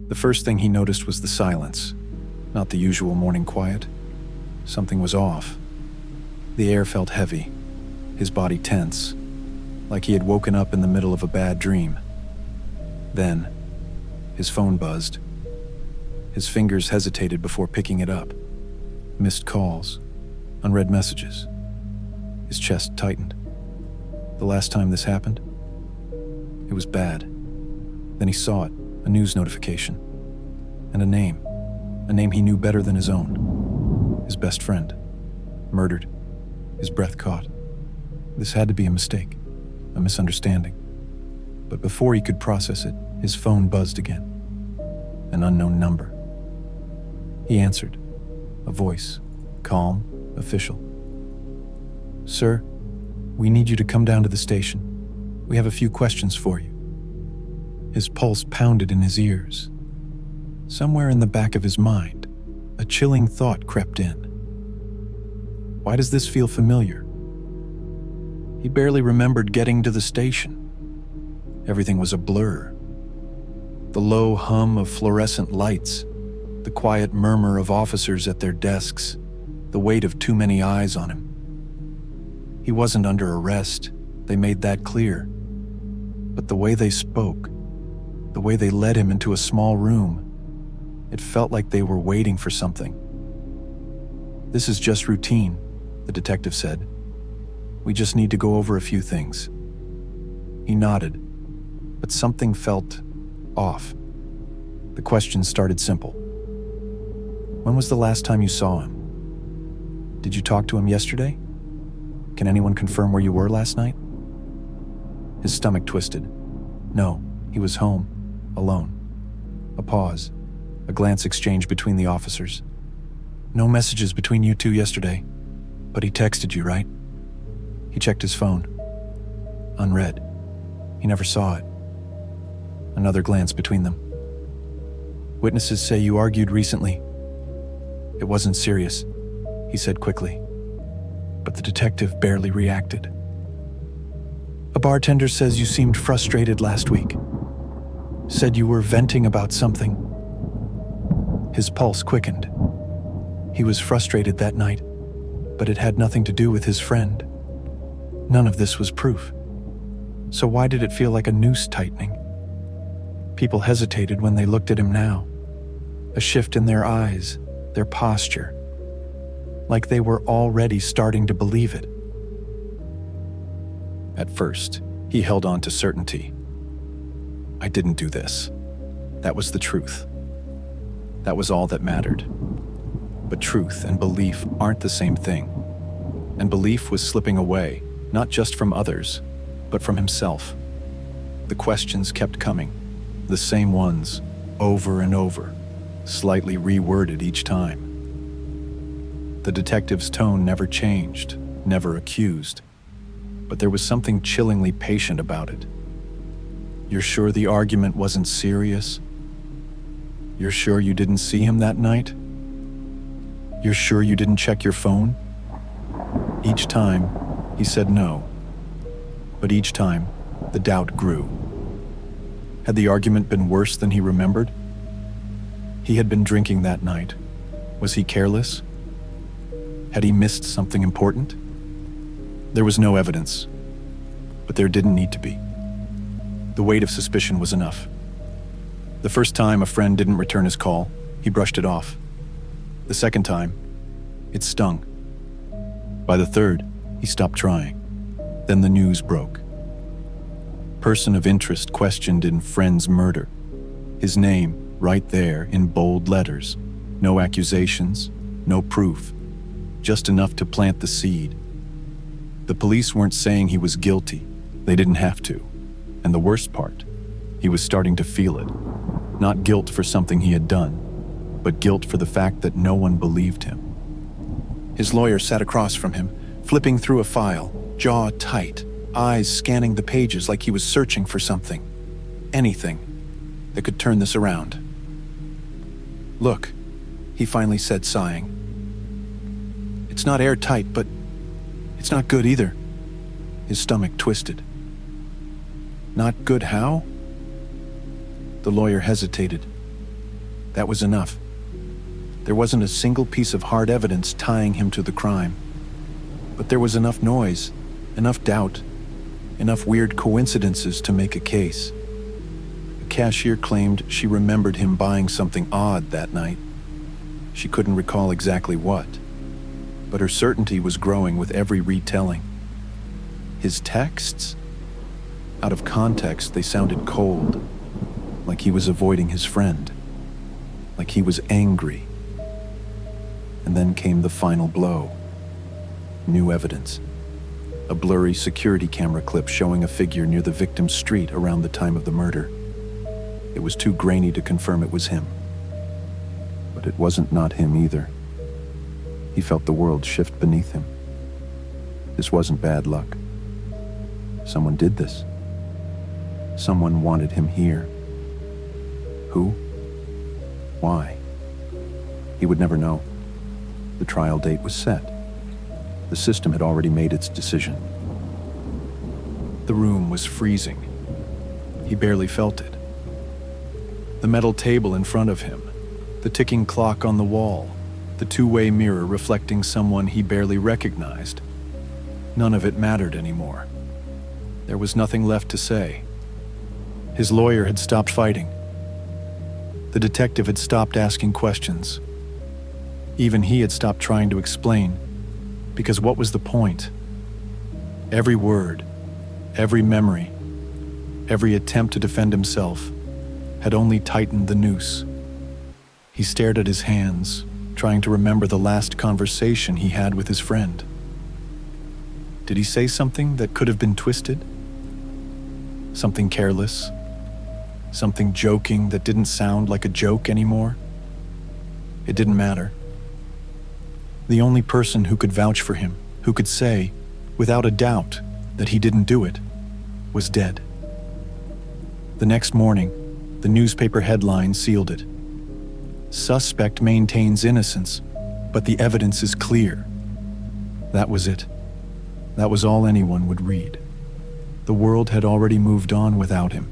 The first thing he noticed was the silence, not the usual morning quiet. Something was off. The air felt heavy, his body tense, like he had woken up in the middle of a bad dream. Then, his phone buzzed. His fingers hesitated before picking it up. Missed calls, unread messages. His chest tightened. The last time this happened, it was bad. Then he saw it, a news notification, and a name he knew better than his own. His best friend, murdered, his breath caught. This had to be a mistake, a misunderstanding. But before he could process it, his phone buzzed again. An unknown number. He answered, a voice, calm, official. "Sir, we need you to come down to the station. We have a few questions for you." His pulse pounded in his ears. Somewhere in the back of his mind, a chilling thought crept in. Why does this feel familiar? He barely remembered getting to the station. Everything was a blur. The low hum of fluorescent lights, the quiet murmur of officers at their desks, the weight of too many eyes on him. He wasn't under arrest, they made that clear. But the way they spoke, the way they led him into a small room, it felt like they were waiting for something. "This is just routine," the detective said. "We just need to go over a few things." He nodded, but something felt off. The questions started simple. "When was the last time you saw him? Did you talk to him yesterday? Can anyone confirm where you were last night?" His stomach twisted. No, he was home, alone. A pause, a glance exchanged between the officers. "No messages between you two yesterday, but he texted you, right?" He checked his phone. Unread. He never saw it. Another glance between them. "Witnesses say you argued recently." "It wasn't serious," he said quickly. But the detective barely reacted. "A bartender says you seemed frustrated last week. Said you were venting about something." His pulse quickened. He was frustrated that night, but it had nothing to do with his friend. None of this was proof. So why did it feel like a noose tightening? People hesitated when they looked at him now. A shift in their eyes, their posture. Like they were already starting to believe it. At first, he held on to certainty. "I didn't do this. That was the truth. That was all that mattered." But truth and belief aren't the same thing. And belief was slipping away, not just from others, but from himself. The questions kept coming, the same ones, over and over, slightly reworded each time. The detective's tone never changed, never accused, but there was something chillingly patient about it. "You're sure the argument wasn't serious? You're sure you didn't see him that night? You're sure you didn't check your phone?" Each time, he said no. But each time, the doubt grew. Had the argument been worse than he remembered? He had been drinking that night. Was he careless? Had he missed something important? There was no evidence, but there didn't need to be. The weight of suspicion was enough. The first time a friend didn't return his call, he brushed it off. The second time, it stung. By the third, he stopped trying. Then the news broke. Person of interest questioned in friend's murder. His name right there in bold letters. No accusations, no proof. Just enough to plant the seed. The police weren't saying he was guilty. They didn't have to. And the worst part, he was starting to feel it. Not guilt for something he had done, but guilt for the fact that no one believed him. His lawyer sat across from him, flipping through a file, jaw tight, eyes scanning the pages like he was searching for something. Anything that could turn this around. "Look," he finally said, sighing. "It's not airtight, but it's not good either." His stomach twisted. "Not good how?" The lawyer hesitated. That was enough. There wasn't a single piece of hard evidence tying him to the crime. But there was enough noise, enough doubt, enough weird coincidences to make a case. The cashier claimed she remembered him buying something odd that night. She couldn't recall exactly what, but her certainty was growing with every retelling. His texts? Out of context, they sounded cold, like he was avoiding his friend, like he was angry. And then came the final blow. New evidence. A blurry security camera clip showing a figure near the victim's street around the time of the murder. It was too grainy to confirm it was him. But it wasn't not him either. He felt the world shift beneath him. This wasn't bad luck. Someone did this. Someone wanted him here. Who? Why? He would never know. The trial date was set. The system had already made its decision. The room was freezing. He barely felt it. The metal table in front of him, the ticking clock on the wall, the two-way mirror reflecting someone he barely recognized. None of it mattered anymore. There was nothing left to say. His lawyer had stopped fighting. The detective had stopped asking questions. Even he had stopped trying to explain, because what was the point? Every word, every memory, every attempt to defend himself had only tightened the noose. He stared at his hands, trying to remember the last conversation he had with his friend. Did he say something that could have been twisted? Something careless? Something joking that didn't sound like a joke anymore? It didn't matter. The only person who could vouch for him, who could say, without a doubt, that he didn't do it, was dead. The next morning, the newspaper headline sealed it. Suspect maintains innocence, but the evidence is clear. That was it. That was all anyone would read. The world had already moved on without him.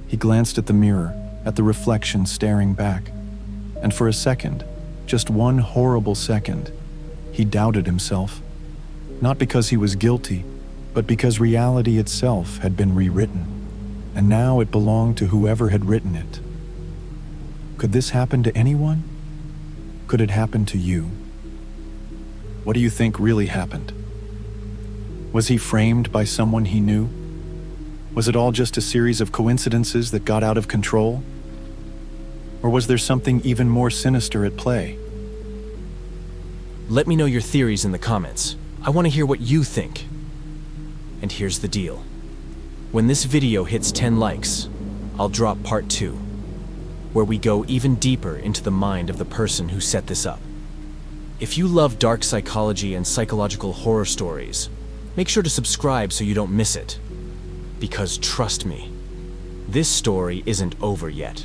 He glanced at the mirror, at the reflection staring back, and for a second, just one horrible second, he doubted himself. Not because he was guilty, but because reality itself had been rewritten, and now it belonged to whoever had written it. Could this happen to anyone? Could it happen to you? What do you think really happened? Was he framed by someone he knew? Was it all just a series of coincidences that got out of control? Or was there something even more sinister at play? Let me know your theories in the comments. I want to hear what you think. And here's the deal. When this video hits 10 likes, I'll drop part 2, where we go even deeper into the mind of the person who set this up. If you love dark psychology and psychological horror stories, make sure to subscribe so you don't miss it. Because trust me, this story isn't over yet.